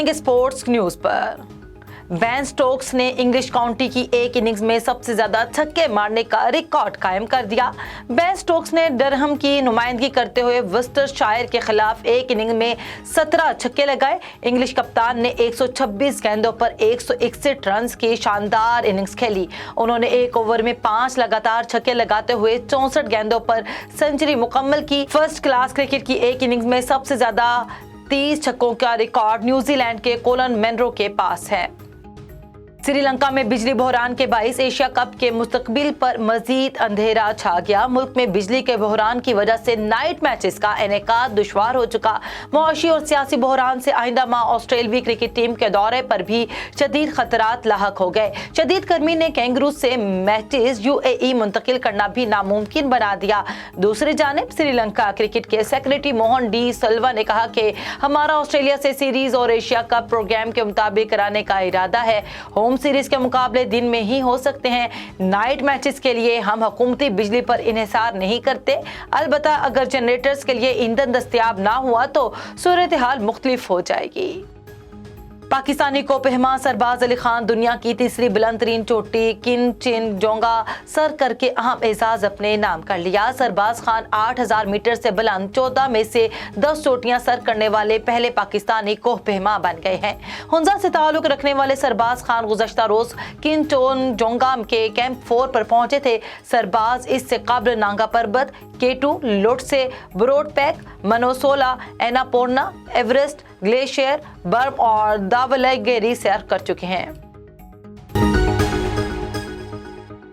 Morning sports news पर। Ben Stokes ने English county की एक इनिंग्स में सबसे ज्यादा छक्के मारने का रिकॉर्ड कायम कर दिया। बेन स्टोक्स ने डरहम की नुमाइंदगी करते हुए वर्सेस्टरशायर के खिलाफ एक इनिंग में 17 छक्के लगाए। इंग्लिश कप्तान ने 126 गेंदों पर 161 रन की शानदार इनिंग्स खेली। उन्होंने एक ओवर में 5 लगातार छक्के लगाते हुए 64 गेंदों पर सेंचुरी मुकम्मल की। फर्स्ट क्लास क्रिकेट की एक इनिंग्स में सबसे ज्यादा 30 छक्कों का रिकॉर्ड न्यूजीलैंड के कोलन मैनरो के पास है। श्रीलंका में बिजली बहरान के बाइस एशिया कप के मुस्तकबिल पर मजीद अंधेरा छा गया। मुल्क में बिजली के बहरान की वजह से नाइट मैचेस का इनेकाद दुश्वार हो चुका। मुआशी और सियासी बहरान से आइंदा माह ऑस्ट्रेलवी क्रिकेट टीम के दौरे पर भी शदीद खतरात लाहक हो गए। शदीद गर्मी ने कैंगरू से मैचेस यूएई मुंतकिल करना भी नामुमकिन बना दिया। दूसरी जानिब श्रीलंका क्रिकेट के सेक्रेटरी मोहन डी सिल्वा ने कहा कि हमारा ऑस्ट्रेलिया से सीरीज और एशिया कप प्रोग्राम के मुताबिक कराने का इरादा है। होम सीरीज के मुकाबले दिन में ही हो सकते हैं। नाइट मैचेस के लिए हम हुकूमती बिजली पर इन्हिसार नहीं करते। अलबत्ता अगर जनरेटर्स के लिए ईंधन दस्तयाब ना हुआ तो सूरत हाल मुख्तलिफ हो जाएगी। पाकिस्तानी कोपहमा सरबाज अली खान दुनिया की तीसरी बुलंद तरीन चोटी किंगचिनजोंगा सर करके अहम एजाज अपने नाम कर लिया। सरबाज खान 8000 मीटर से बुलंद 14 में से 10 चोटियां सर करने वाले पहले पाकिस्तानी कोपहमा बन गए हैं। हुंजा से ताल्लुक रखने वाले सरबाज खान गुज़श्ता रोज किंगचिनजोंगा के कैंप 4 पर पहुंचे थे। सरबाज इससे कबल नांगा पर्वत, केटू, लोटसे, ब्रोडपैक, मनोसोला, एनापोर्ना, एवरेस्ट, ग्लेशियर, बर्म और दावलगेरी सैर कर चुके हैं।